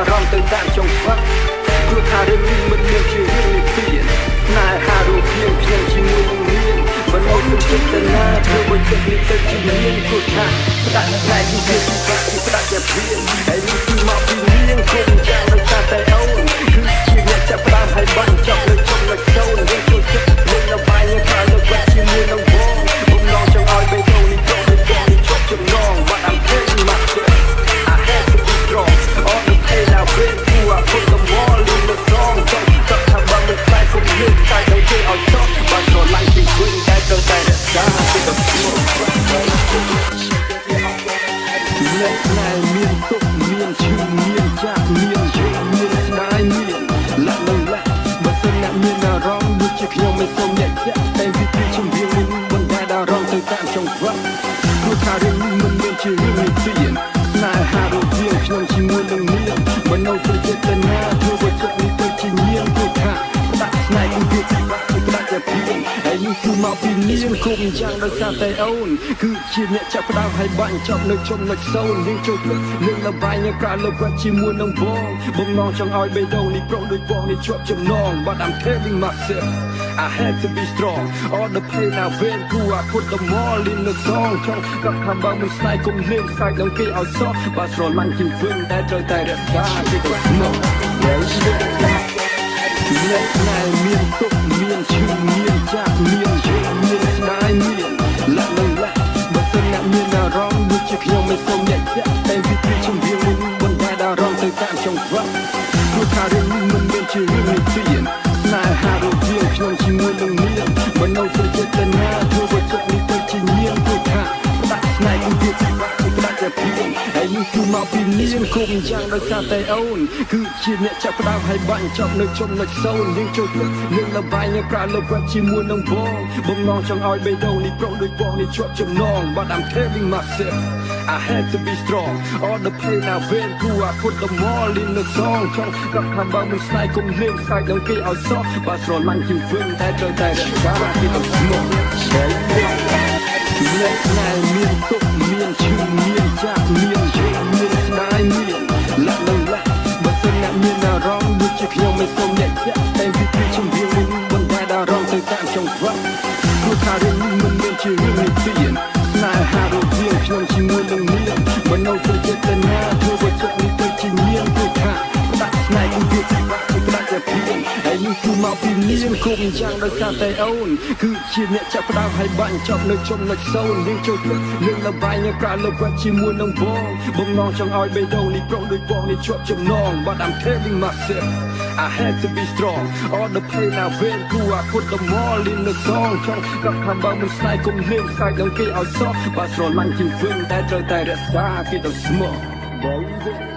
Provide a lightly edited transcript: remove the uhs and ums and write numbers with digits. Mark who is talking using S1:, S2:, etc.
S1: រម្មណ៍ទៅតាមចង្វាក់ព្រោះថារឿងនេះមិនមានជារឿងនិទានស្នេហារូបភាពខ្ញុំជាមួយនឹងនាងមិនមកសុខចិត្តណាធ្វើឲ្យចិត្តនេះទៅជានាងព្រោះថាផ្ដាច់ស្នេហ៍ជាពីបាក់ជាផ្ដាច់ជាព្រៀនហើយនេះគឺមកពីនាងគង់ចាំនៅសាតែអូនគឺជាអ្នកចាប់ផ្ដើមហើយបាញ់ចប់នៅចំណុចសូន្យយើងចូលចិត្តលេងនៅបាយនៅក្រៅនៅវត្តជាមួយនឹងបងបំណងចង់ឲ្យបេះដូងនេះចូលទៅបងនេះជាប់ចំណង But I'm telling myself I had to be strong all the pain I went through I put them all in the song ចង់តថាបើមិនស្លាយគុំលើកស្លាយឲ្យគេឲ្យសោះបើស្រឡាញ់ពីវិញតែត្រូវតែរក្សាពីទៅស្មោះអ្នកស្នេហ៍មានទុកមានឈឺមានចាក់មានជ័យមានស្ដាយមានលាក់នៅលាក់បើសិនអ្នកមានអារម្មណ៍ដូចជាខ្ញុំមិនសូមអ្នកចាក់តែពីពីជំរាបនេះមិនដែលអារម្មណ៍ទៅតាមចង្វាក់ព្រោះថារឿងនេះមិនមានជារឿងនិទានស្នេហារូបភាពខ្ញុំជាមួយនឹងនាងមិននៅសុខចិត្តណាធ្វើឲ្យចិត្តនេះទៅជានាងព្រោះថាផ្ដាច់ស្នេហ៍ពីពីបាក់ផ្ដាច់តែព្រៀងហើយនេះគឺមកពីនាងគុំយ៉ាងដោយសារតែអូនគឺជាអ្នកចាប់ផ្ដើមហើយបាញ់ចប់នៅចំណុចសូន្យយើងចូលចិត្តលេងល្បែងនៅក្រៅលើវត្តជាមួយនឹងបងបំណងចង់ឲ្យបេះដូងនេះប្រុងដូចបងនេះជាប់ចំណង But I'm telling myself I had to be strong all the pain I went through I put them all in the song ចង់កត់ថាបើមិនស្នេហ៍គុំលេងខ្សែនឹងគេឲ្យសោះបើស្រឡាញ់ជាវិញតែត្រូវតែរក្សាពីទៅស្មោះអ្នកស្នេហ៍មានទុកមានឈឺមានចាក់មានជ័យមានស្ដាយមានលាក់នៅលាក់បើសិនអ្នកមានអារម្មណ៍ដូចជាខ្ញុំមិនសូមអ្នកចាក់តែពីពីជំរាបនេះមិនដែលអារម្មណ៍ទៅតាមចង្វាក់ព្រោះថារឿងនេះមិនមានជារឿងនិទានស្នេហារូបភាពខ្ញុំជាមួយនឹងនាងមិននៅសុខចិត្តណាធ្វើឲ្យចិត្តនេះទៅជានាងព្រោះថាផ្ដាច់ស្នេហ៍ពីពីបាក់ផ្ដាច់តែព្រៀងហើយនេះគឺមកពីនាងគុំយ៉ាងដោយសារតែអូនគឺជាអ្នកចាប់ផ្ដើមហើយបាញ់ចប់នៅចំណុចសូន្យយើងចូលចិត្តលេងល្បែងនៅក្រៅលើវត្តជាមួយនឹងបងបំណងចង់ឲ្យបេះដូងនេះប្រុងដូចបងនេះជាប់ចំណង But I'm telling myself I had to be strong all the pain I went through I put them all in the song ចង់កត់ថាបើមិនស្នេហ៍គុំលេងខ្សែនឹងគេឲ្យសោះបើស្រឡាញ់ជាវិញតែត្រូវតែរក្សាពីទៅស្មោះអ្នកស្នេហ៍មានទុកមានឈឺមានចាក់មានជ័យមានស្ដាយមានលាក់នៅលាក់បើសិនអ្នកមានអារម្មណ៍ដូចជាខ្ញុំមិនសូមអ្នកចាក់តែពីពីជំរាបនេះមិនដែលអារម្មណ៍ទៅតាមចង្វាក់ព្រោះថារឿងនេះមិនមានជារឿងនិទានស្នេហារូបភាពខ្ញុំជាមួយនឹងនាងមិននៅសុខចិត្តណាធ្វើឲ្យចិត្តនេះទៅជានាងព្រោះថាផ្ដាច់ស្នេហ៍ពីពីបាក់ផ្ដាច់តែព្រៀងហើយនេះគឺមកពីនាងគុំយ៉ាងដោយសារតែអូនគឺជាអ្នកចាប់ផ្ដើមហើយបាញ់ចប់នៅចំណុចសូន្យយើងចូលចិត្តលេងល្បែងនៅក្រៅលើវត្តជាមួយនឹងបងបំណងចង់ឲ្យបេះដូងនេះប្រុងដូចបងនេះជាប់ចំណង But I'm telling myself I had to be strong all the pain I went through I put them all in the song ចង់កត់ថាបើមិនស្នេហ៍គុំលេងខ្សែនឹងគេឲ្យសោះបើស្រឡាញ់ជាវិញតែត្រូវតែរក្សាពីទៅស្មោះ Baby